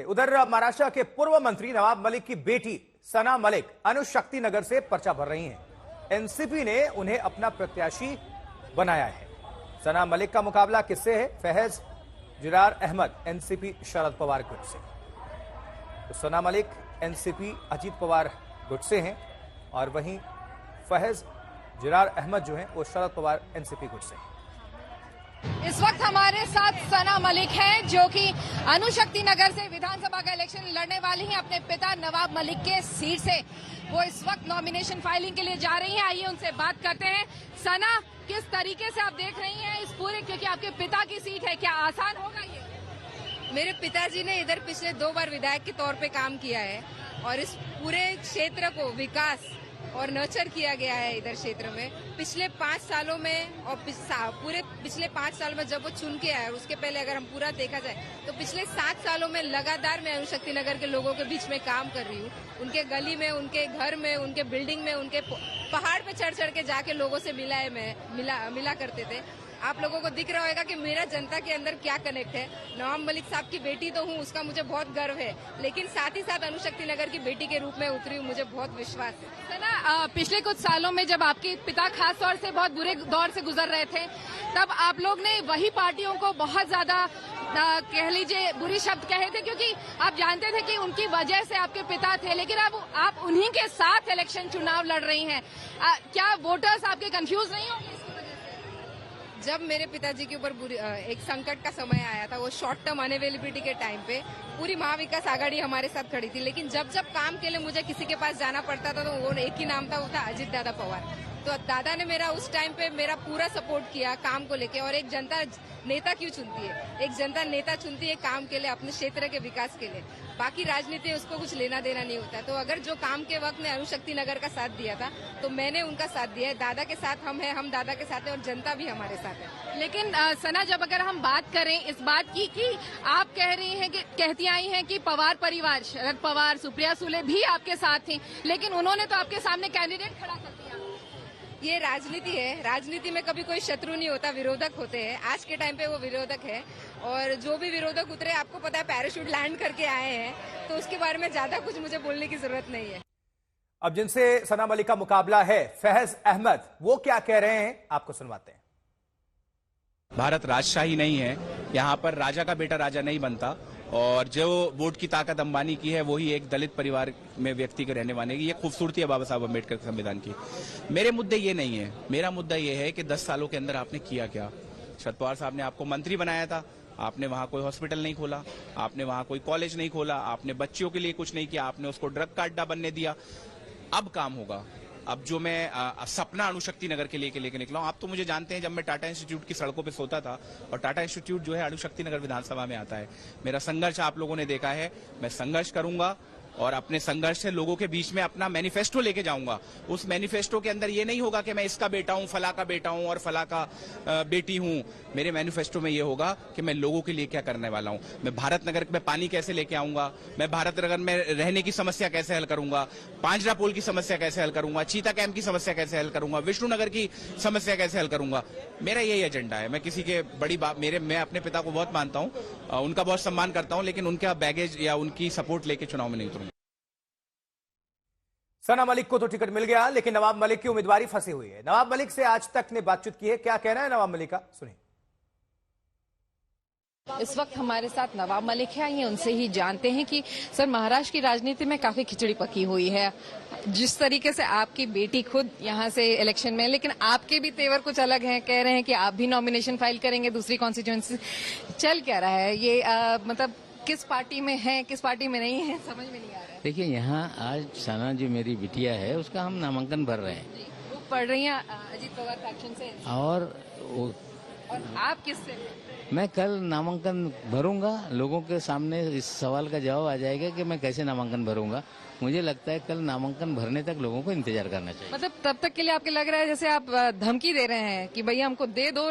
उधर महाराष्ट्र के पूर्व मंत्री नवाब मलिक की बेटी सना मलिक अनुशक्ति नगर से पर्चा भर रही हैं। एनसीपी ने उन्हें अपना प्रत्याशी बनाया है। सना मलिक का मुकाबला किससे है? फैज जिरार अहमद एनसीपी शरद पवार गुट से। तो सना मलिक एनसीपी अजीत पवार गुट से हैं और वहीं फैज जिरार अहमद जो हैं वो शरद पवार एनसीपी गुट से हैं। इस वक्त हमारे साथ सना मलिक हैं जो कि अनुशक्ति नगर से विधानसभा का इलेक्शन लड़ने वाली हैं अपने पिता नवाब मलिक के सीट से। वो इस वक्त नॉमिनेशन फाइलिंग के लिए जा रही हैं। आइए उनसे बात करते हैं। सना, किस तरीके से आप देख रही हैं इस पूरे, क्योंकि आपके पिता की सीट है, क्या आसान होगा ये? मेरे पिताजी ने इधर पिछले 2 बार विधायक के तौर पे काम किया है और इस पूरे क्षेत्र को विकास और नर्चर किया गया है इधर क्षेत्र में पिछले 5 सालों में। और पूरे पिछले 5 साल में जब वो चुन के आया, उसके पहले अगर हम पूरा देखा जाए तो पिछले 7 सालों में लगातार मैं अनुशक्ति नगर के लोगों के बीच में काम कर रही हूँ। उनके गली में, उनके घर में, उनके बिल्डिंग में, उनके पहाड़ पे चढ़ चढ़ के जाके लोगों से मिला करते थे। आप लोगों को दिख रहा होगा कि मेरा जनता के अंदर क्या कनेक्ट है। नवाब मलिक साहब की बेटी तो हूँ, उसका मुझे बहुत गर्व है, लेकिन साथ ही साथ अनुशक्ति नगर की बेटी के रूप में उतरी हूँ, मुझे बहुत विश्वास है। ना पिछले कुछ सालों में जब आपके पिता खास तौर से बहुत बुरे दौर से गुजर रहे थे, तब आप लोग ने वही पार्टियों को बहुत ज्यादा कह लीजिए बुरी शब्द कहे थे, क्योंकि आप जानते थे कि उनकी वजह से आपके पिता थे, लेकिन अब आप उन्हीं के साथ इलेक्शन चुनाव लड़ रही हैं। क्या वोटर्स आपके कंफ्यूज नहीं होंगे? जब मेरे पिताजी के ऊपर एक संकट का समय आया था, वो शॉर्ट टर्म अवेलेबिलिटी के टाइम पे पूरी महाविकास आघाड़ी हमारे साथ खड़ी थी, लेकिन जब जब काम के लिए मुझे किसी के पास जाना पड़ता था तो वो एक ही नाम था, वो था अजीत दादा पवार। तो दादा ने मेरा उस टाइम पे मेरा पूरा सपोर्ट किया काम को लेके। और एक जनता नेता क्यों चुनती है? एक जनता नेता चुनती है काम के लिए, अपने क्षेत्र के विकास के लिए। बाकी राजनीति उसको कुछ लेना देना नहीं होता। तो अगर जो काम के वक्त में अनुशक्ति नगर का साथ दिया था तो मैंने उनका साथ दिया है। दादा के साथ हम हैं, हम दादा के साथ हैं और जनता भी हमारे साथ है। लेकिन सना, जब अगर हम बात करें इस बात की कि आप कह रही हैं कि कहती आई हैं कि पवार परिवार, शरद पवार, सुप्रिया सुले भी आपके साथ थी, लेकिन उन्होंने तो आपके सामने कैंडिडेट खड़ा कर दिया। ये राजनीति है, राजनीति में कभी कोई शत्रु नहीं होता, विरोधक होते हैं। आज के टाइम पे वो विरोधक है और जो भी विरोधक उतरे, आपको पता है पैराशूट लैंड करके आए हैं, तो उसके बारे में ज्यादा कुछ मुझे बोलने की जरूरत नहीं है। अब जिनसे सना मलिक का मुकाबला है, फैज अहमद, वो क्या कह रहे हैं आपको सुनवाते हैं। भारत राजशाही नहीं है, यहाँ पर राजा का बेटा राजा नहीं बनता और जो वोट की ताकत अंबानी की है वही एक दलित परिवार में व्यक्ति के रहने वाले की। ये खूबसूरती है बाबा साहब अम्बेडकर के संविधान की। मेरे मुद्दे ये नहीं है, मेरा मुद्दा ये है कि 10 सालों के अंदर आपने किया क्या। शरद पवार साहब ने आपको मंत्री बनाया था, आपने वहां कोई हॉस्पिटल नहीं खोला, आपने वहां कोई कॉलेज नहीं खोला, आपने बच्चियों के लिए कुछ नहीं किया, आपने उसको ड्रग का अड्डा बनने दिया। अब काम होगा। अब जो मैं सपना अनुशक्ति नगर के लेके निकला हूं, आप तो मुझे जानते हैं, जब मैं टाटा इंस्टीट्यूट की सड़कों पे सोता था, और टाटा इंस्टीट्यूट जो है अनुशक्ति नगर विधानसभा में आता है। मेरा संघर्ष आप लोगों ने देखा है, मैं संघर्ष करूंगा और अपने संघर्ष से लोगों के बीच में अपना मैनिफेस्टो लेके जाऊंगा। उस मैनिफेस्टो के अंदर ये नहीं होगा कि मैं इसका बेटा हूं, फला का बेटा हूं और फला का बेटी हूं। मेरे मैनिफेस्टो में ये होगा कि मैं लोगों के लिए क्या करने वाला हूं। मैं भारत नगर में पानी कैसे लेके आऊंगा, मैं भारत नगर में रहने की समस्या कैसे हल करूंगा, पांजरा पुल की समस्या कैसे हल करूंगा, चीता कैंप की समस्या कैसे हल करूंगा, विष्णुनगर की समस्या कैसे हल करूंगा। मेरा यही एजेंडा है। मैं किसी के बड़ी बात, मैं अपने पिता को बहुत मानता हूं, उनका बहुत सम्मान करता हूं, लेकिन उनका बैगेज या उनकी सपोर्ट लेके चुनाव में नहीं उतरूंगा। सना मलिक को तो टिकट मिल गया, लेकिन नवाब मलिक की उम्मीदवारी फंसी हुई है। नवाब मलिक से आज तक ने बातचीत की है, क्या कहना है नवाब मलिक का, सुनिए। इस वक्त हमारे साथ नवाब मलिक है, आइए उनसे ही जानते हैं कि सर, महाराष्ट्र की राजनीति में काफी खिचड़ी पकी हुई है। जिस तरीके से आपकी बेटी खुद यहाँ से इलेक्शन में, लेकिन आपके भी तेवर कुछ अलग हैं, कह रहे हैं कि आप भी नॉमिनेशन फाइल करेंगे दूसरी कॉन्स्टिट्यूएंसी। चल क्या रहा है ये, मतलब किस पार्टी में है, किस पार्टी में नहीं है, समझ में नहीं आ रहा है। देखिए, यहाँ आज सना जो मेरी बिटिया है उसका हम नामांकन भर रहे हैं। वो पढ़ रही हैं अजीत पवार फैक्शन से, और आप किससे? मैं कल नामांकन भरूंगा, लोगों के सामने इस सवाल का जवाब आ जाएगा कि मैं कैसे नामांकन भरूंगा। मुझे लगता है कल नामांकन भरने तक लोगों को इंतजार करना चाहिए। मतलब तब तक के लिए आपके लग रहा है जैसे आप धमकी दे रहे हैं कि भैया हमको दे दो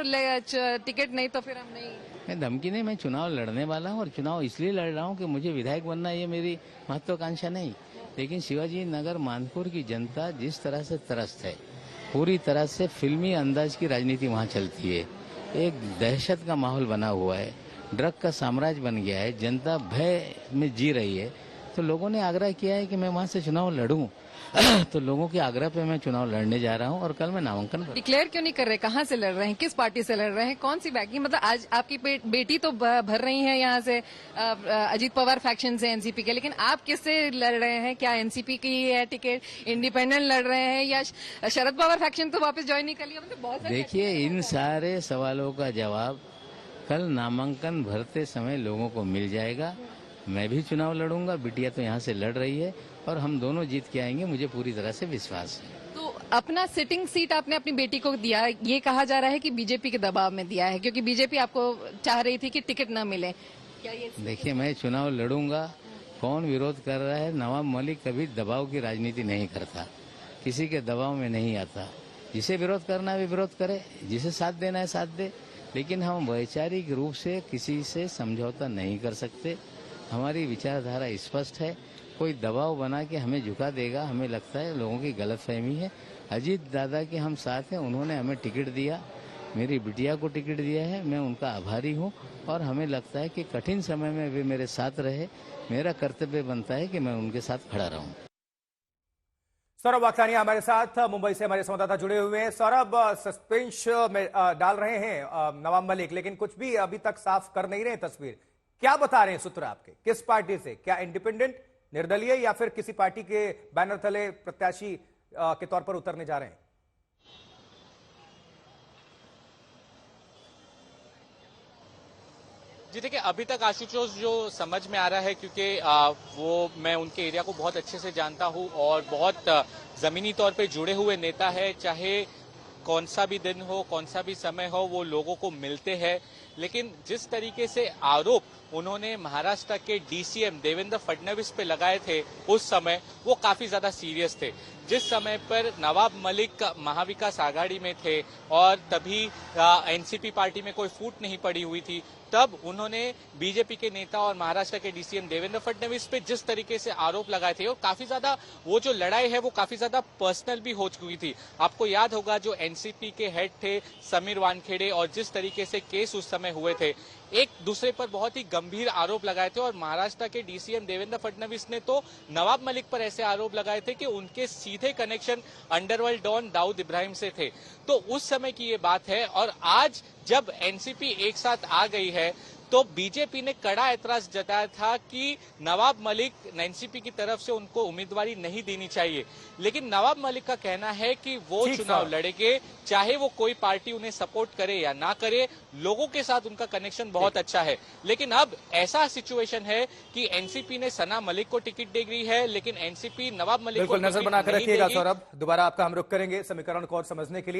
टिकट, नहीं तो फिर हम नहीं। मैं धमकी नहीं, मैं चुनाव लड़ने वाला हूँ और चुनाव इसलिए लड़ रहा हूँ कि मुझे विधायक बनना ये मेरी महत्वाकांक्षा नहीं, लेकिन शिवाजी नगर मानपुर की जनता जिस तरह से त्रस्त है, पूरी तरह से फिल्मी अंदाज की राजनीति वहाँ चलती है। एक दहशत का माहौल बना हुआ है, ड्रग का साम्राज्य बन गया है, जनता भय में जी रही है, तो लोगों ने आग्रह किया है कि मैं वहां से चुनाव लड़ूं। तो लोगों के आग्रह पे मैं चुनाव लड़ने जा रहा हूं और कल मैं नामांकन डिक्लेयर क्यों नहीं कर रहे? कहाँ से लड़ रहे हैं? किस पार्टी से लड़ रहे हैं? कौन सी बैकिंग? मतलब आज आपकी बेटी तो भर रही है यहाँ से अजीत पवार फैक्शन से एनसीपी के, लेकिन आप किससे लड़ रहे हैं? क्या एनसीपी की है टिकट, इंडिपेंडेंट लड़ रहे हैं या शरद पवार फैक्शन तो वापस ज्वाइन नहीं कर लिया? मतलब बहुत देखिए, इन सारे सवालों का जवाब कल नामांकन भरते समय लोगों को मिल जाएगा। मैं भी चुनाव लड़ूंगा, बिटिया तो यहाँ से लड़ रही है और हम दोनों जीत के आएंगे, मुझे पूरी तरह से विश्वास है। तो अपना सिटिंग सीट आपने अपनी बेटी को दिया, ये कहा जा रहा है कि बीजेपी के दबाव में दिया है, क्योंकि बीजेपी आपको चाह रही थी कि टिकट न मिले। क्या ये? देखिए, मैं चुनाव लड़ूंगा, कौन विरोध कर रहा है? नवाब मलिक कभी दबाव की राजनीति नहीं करता, किसी के दबाव में नहीं आता। जिसे विरोध करना है वे विरोध करे, जिसे साथ देना है साथ दे, लेकिन हम वैचारिक रूप से किसी से समझौता नहीं कर सकते। हमारी विचारधारा स्पष्ट है, कोई दबाव बना के हमें झुका देगा, हमें लगता है लोगों की गलतफहमी है। अजीत दादा के हम साथ हैं, उन्होंने हमें टिकट दिया, मेरी बिटिया को टिकट दिया है, मैं उनका आभारी हूं और हमें लगता है कि कठिन समय में वे मेरे साथ रहे। मेरा कर्तव्य बनता है कि मैं उनके साथ खड़ा रहूं। सौरभ वाकलानिया हमारे साथ मुंबई से हमारे संवाददाता जुड़े हुए हैं। सौरभ, सस्पेंस में डाल रहे हैं नवाब मलिक, लेकिन कुछ भी अभी तक साफ कर नहीं रहे तस्वीर। क्या बता रहे हैं सूत्र आपके? किस पार्टी से? क्या इंडिपेंडेंट, निर्दलीय या फिर किसी पार्टी के बैनर तले प्रत्याशी के तौर पर उतरने जा रहे हैं? जी देखिए, अभी तक आशुतोष जो समझ में आ रहा है, क्योंकि वो मैं उनके एरिया को बहुत अच्छे से जानता हूं और बहुत जमीनी तौर पे जुड़े हुए नेता है। चाहे कौन सा भी दिन हो, कौन सा भी समय हो, वो लोगों को मिलते हैं। लेकिन जिस तरीके से आरोप उन्होंने महाराष्ट्र के डीसीएम देवेंद्र फडणवीस पे लगाए थे उस समय, वो काफी ज्यादा सीरियस थे। जिस समय पर नवाब मलिक महाविकास आघाड़ी में थे और तभी एनसीपी पार्टी में कोई फूट नहीं पड़ी हुई थी, तब उन्होंने बीजेपी के नेता और महाराष्ट्र के डीसीएम देवेंद्र फडणवीस पे जिस तरीके से आरोप लगाए थे, और काफी ज्यादा वो जो लड़ाई है वो काफी ज्यादा पर्सनल भी हो चुकी थी। आपको याद होगा जो एनसीपी के हेड थे समीर वानखेड़े, और जिस तरीके से केस उस समय हुए थे, एक दूसरे पर बहुत ही गंभीर आरोप लगाए थे। और महाराष्ट्र के डीसीएम देवेंद्र फडणवीस ने तो नवाब मलिक पर ऐसे आरोप लगाए थे कि उनके सीधे connection underworld don Dawood Ibrahim से थे। तो उस समय की ये बात है। और आज जब एनसीपी एक साथ आ गई है, तो बीजेपी ने कड़ा ऐतराज जताया था कि नवाब मलिक एनसीपी की तरफ से उनको उम्मीदवारी नहीं देनी चाहिए। लेकिन नवाब मलिक का कहना है कि वो चुनाव लड़ेंगे, चाहे वो कोई पार्टी उन्हें सपोर्ट करे या ना करे। लोगों के साथ उनका कनेक्शन बहुत अच्छा है। लेकिन अब ऐसा सिचुएशन है कि एनसीपी ने सना मलिक को टिकट दे दी है, लेकिन एनसीपी नवाब मलिक को नजर बनाकर रखिएगा। सौरभ, दोबारा आपका हम रुख करेंगे समीकरण को और समझने के लिए।